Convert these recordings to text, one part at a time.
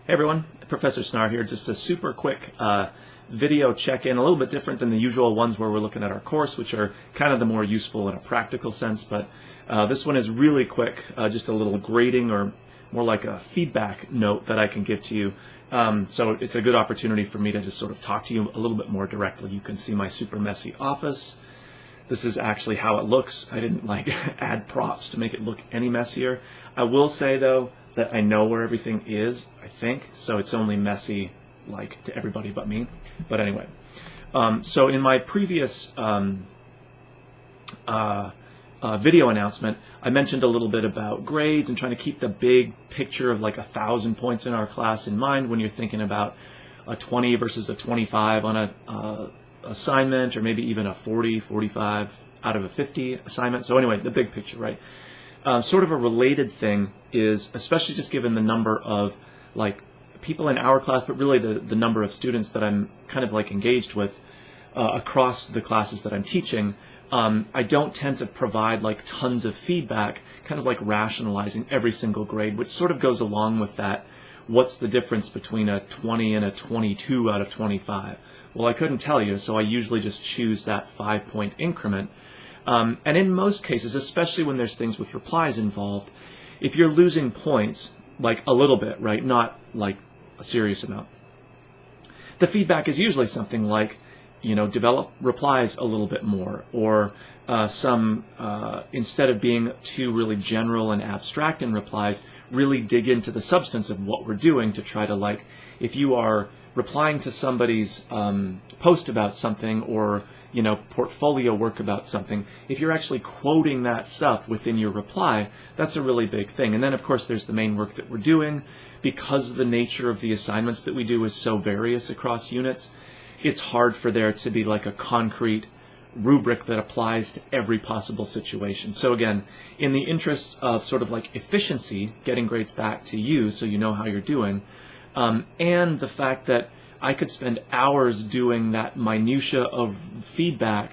Hey everyone, Professor Snar here. Just a super quick video check-in, a little bit different than the usual ones where we're looking at our course, which are kind of the more useful in a practical sense, but this one is really quick, just a little grading or more like a feedback note that I can give to you. So it's a good opportunity for me to just sort of talk to you a little bit more directly. You can see my super messy office. This is actually how it looks. I didn't add props to make it look any messier. I will say though that I know where everything is, I think, so it's only messy to everybody but me. But anyway, so in my previous video announcement, I mentioned a little bit about grades and trying to keep the big picture of 1,000 points in our class in mind when you're thinking about a 20 versus a 25 on a assignment, or maybe even a 40, 45 out of a 50 assignment. So anyway, the big picture, right? Sort of a related thing is, especially just given the number of people in our class, but really the number of students that I'm kind of engaged with across the classes that I'm teaching, I don't tend to provide tons of feedback, kind of rationalizing every single grade, which sort of goes along with that. What's the difference between a 20 and a 22 out of 25? Well, I couldn't tell you, so I usually just choose that 5-point increment. And in most cases, especially when there's things with replies involved, if you're losing points, a little bit, right, not a serious amount, the feedback is usually something like, develop replies a little bit more, or instead of being too really general and abstract in replies, really dig into the substance of what we're doing to try to if you are replying to somebody's post about something, or portfolio work about something, if you're actually quoting that stuff within your reply, that's a really big thing. And then of course there's the main work that we're doing. Because the nature of the assignments that we do is so various across units, it's hard for there to be a concrete rubric that applies to every possible situation. So again, in the interests of sort of efficiency, getting grades back to you so you know how you're doing, and the fact that I could spend hours doing that minutia of feedback,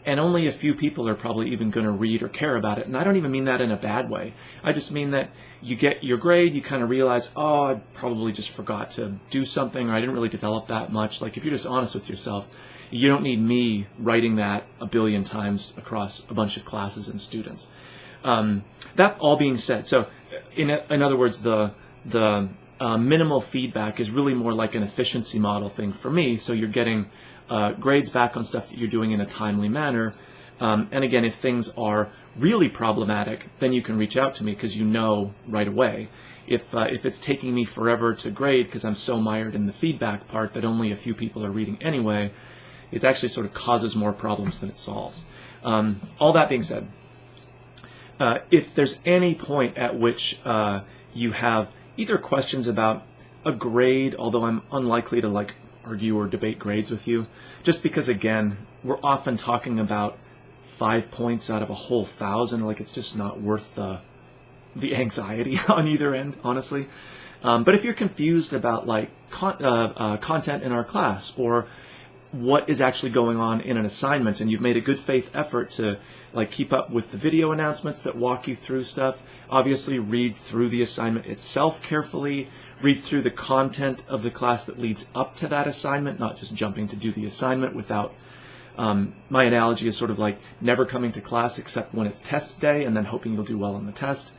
and only a few people are probably even going to read or care about it. And I don't even mean that in a bad way. I just mean that you get your grade, you kind of realize, oh, I probably just forgot to do something, or I didn't really develop that much. If you're just honest with yourself, you don't need me writing that a billion times across a bunch of classes and students. That all being said, so in other words, the minimal feedback is really more like an efficiency model thing for me, so you're getting grades back on stuff that you're doing in a timely manner. And again, if things are really problematic, then you can reach out to me because you know right away. If it's taking me forever to grade because I'm so mired in the feedback part that only a few people are reading anyway, it actually sort of causes more problems than it solves. All that being said, if there's any point at which you have either questions about a grade, although I'm unlikely to argue or debate grades with you, just because again, we're often talking about 5 points out of a whole 1,000, it's just not worth the anxiety on either end, honestly. But if you're confused about content in our class, or what is actually going on in an assignment, and you've made a good faith effort to keep up with the video announcements that walk you through stuff, obviously read through the assignment itself carefully, read through the content of the class that leads up to that assignment, not just jumping to do the assignment without, my analogy is sort of never coming to class except when it's test day and then hoping you'll do well on the test.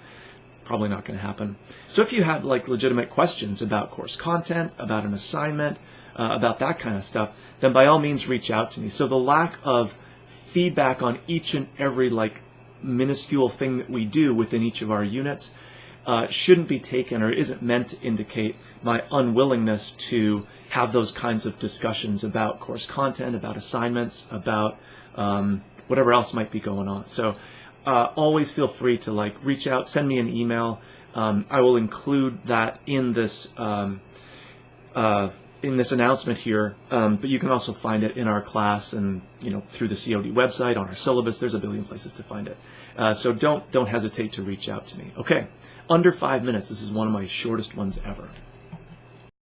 Probably not going to happen. So if you have legitimate questions about course content, about an assignment, about that kind of stuff, then by all means reach out to me. So the lack of feedback on each and every minuscule thing that we do within each of our units shouldn't be taken, or isn't meant to indicate my unwillingness to have those kinds of discussions about course content, about assignments, about whatever else might be going on. So always feel free to reach out, send me an email. I will include that in this announcement here, but you can also find it in our class and through the COD website, on our syllabus. There's a billion places to find it. So don't hesitate to reach out to me. Okay, under 5 minutes. This is one of my shortest ones ever.